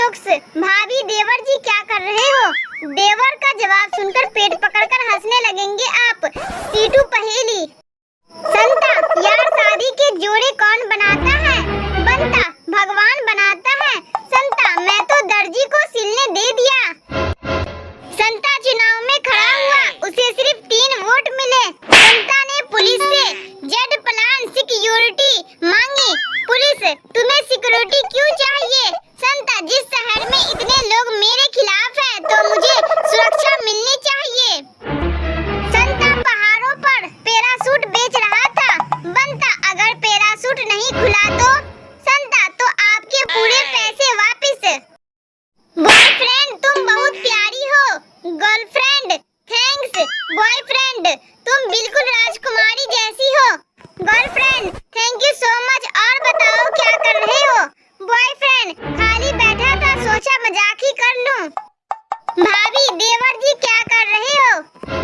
Jokes. भाभी देवर जी क्या कर रहे हो? देवर का जवाब सुनकर पेट पकड़कर हंसने लगेंगे आप। सीटू पहेली। संता यार शादी के जोड़े कौन बनाता है? बनता भगवान बनाता है। संता मैं तो दर्जी को सिलने दे दिया। संता चुनाव में खड़ा हुआ, उसे सिर्फ 3 वोट मिले। संता ने पुलिस से जेड प्लान सिक्योरिटी मांगी। पुलिस तुम्हें सिक्योरिटी क्यों चाहिए? संता जिस शहर में इतने लोग मेरे खिलाफ हैं तो मुझे सुरक्षा मिलनी चाहिए। संता पहाड़ों पर पैराशूट बेच रहा था। बनता अगर पैराशूट नहीं खुला तो? संता तो आपके पूरे पैसे वापिस। बॉयफ्रेंड तुम बहुत प्यारी हो। Girlfriend thanks. बॉयफ्रेंड तुम बिल्कुल राजकुमारी जैसी हो। Girlfriend thank you so much. और बताओ क्या कर रहे हो? बॉयफ्रेंड खाली बैठा था, सोचा मजाक ही कर लूं। भाभी देवर जी क्या कर रहे हो?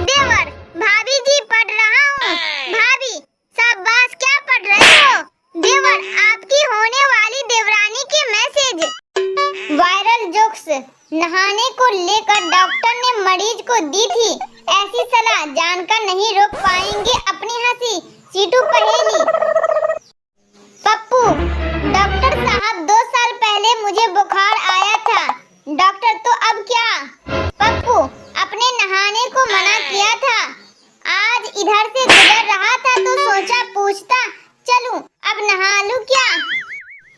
देवर भाभी जी पढ़ रहा हूँ। भाभी शाबाश क्या पढ़ रहे हो? देवर आपकी होने वाली देवरानी के मैसेज। Viral jokes. नहाने को लेकर डॉक्टर ने मरीज को दी थी ऐसी सलाह, जानकर नहीं रोक पाएंगे अपनी हंसी। सीटू पहेली। पप्पू डॉक्टर साहब 2 साल पहले मुझे बुखार आया था। डॉक्टर तो अब क्या? पप्पू अपने नहाने को मना किया था। आज इधर से गुजर रहा था तो सोचा पूछता चलूं, अब नहा लूं क्या?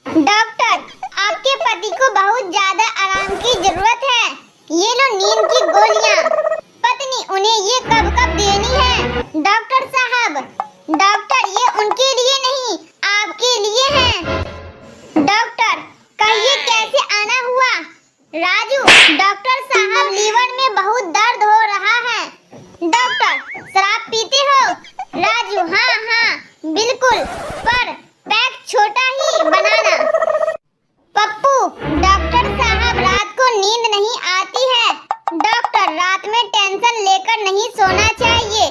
डॉक्टर आपके पति को बहुत ज्यादा आराम की जरूरत है, ये लो नींद की गोलियां। पत्नी उन्हें ये कब कब देनी है? डॉक्टर साहब डॉक्टर ये उनके लिए नहीं आपके लिए है। डॉक्टर कहिए कैसे आना हुआ? राजू डॉक्टर साहब लीवर में बहुत दर्द हो रहा है। डॉक्टर शराब पीते हो? राजू हाँ बिल्कुल, पर पैक छोटा ही बनाना। पप्पू डॉक्टर साहब रात को नींद नहीं आती है। डॉक्टर रात में टेंशन लेकर नहीं सोना चाहिए।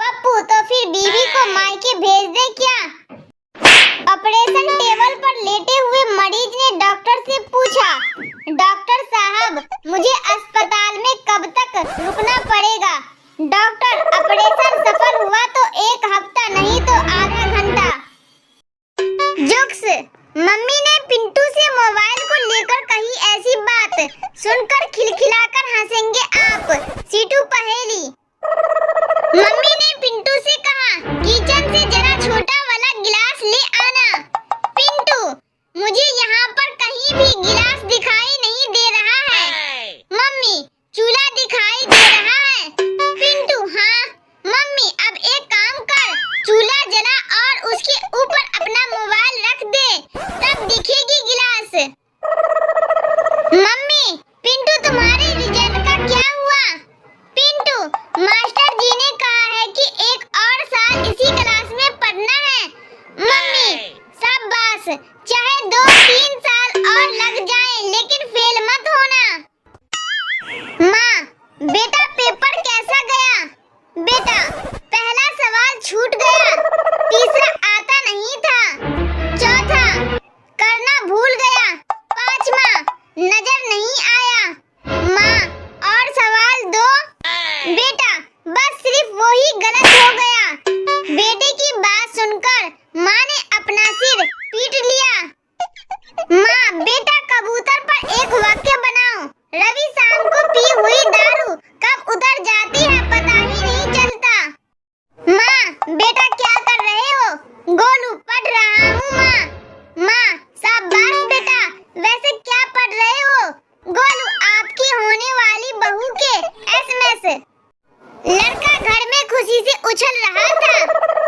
पप्पू तो फिर बीवी को मायके भेज दे क्या? ऑपरेशन टेबल पर लेटे हुए मरीज ने डॉक्टर से पूछा डॉक्टर साहब मुझे अस्पताल में कब तक रुकना पड़ेगा? डॉक्टर ऑपरेशन सफल हुआ तो 1 हफ्ता नहीं तो आधा घंटा। जोक्स। मम्मी ने पिंटू से मोबाइल को लेकर कही ऐसी बात, सुनकर खिलखिलाकर हंसेंगे आप। सीटू पहेली। मम्मी ने पिंटू से कहा किचन से जरा छोटा वाला गिलास ले आना। पिंटू मुझे यहाँ पर कहीं भी गिलास दिखाई नहीं दे रहा है। मम्मी चूल्हा दिखाई दे रहा है। पिंटू हाँ। मम्मी अब एक काम कर, चूल्हा जला और उसके ऊपर अपना मोबाइल रख दे, तब दिखेगी गिलास। मम्मी पिंटू तुम्हारे रिजल्ट का क्या हुआ? पिंटू मास्टर जी ने कहा है कि 1 और साल इसी क्लास में पढ़ना है। मम्मी शाबाश, चाहे 2-3 साल और लग जाए लेकिन फेल मत होना। माँ बेटा पेपर कैसा गया? बेटा पहला सवाल छूट गया, तीसरा आता नहीं था, चौथा करना भूल गया, 5वां नजर नहीं आया। माँ और सवाल 2? बेटा बस सिर्फ वही गलत हो गया। बेटे की बात सुनकर माँ ने अपना सिर पीट लिया। माँ बेटा कबूतर पर एक वाक्य बनाओ। रवि शाम को पी हुई दारू कब उतर जाती है पता ही नहीं चलता। माँ बेटा क्या कर रहे हो? गोलू पढ़ रहा हूँ माँ। माँ शाबाश बेटा, वैसे क्या पढ़ रहे हो? गोलू आपकी होने वाली बहू के SMS। लड़का घर में खुशी से उछल रहा था।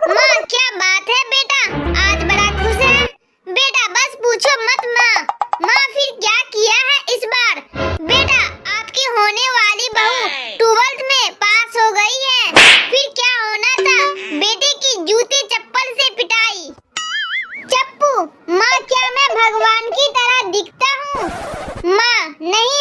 माँ क्या बात है बेटा, आज बड़ा खुश है? बेटा बस पूछो मत माँ। माँ फिर क्या किया है इस बार? बेटा आपकी होने वाली बहू 12th में पास हो गई है। फिर क्या होना था? बेटे की जूते चप्पल से पिटाई। चप्पू माँ क्या मैं भगवान की तरह दिखता हूँ? माँ नहीं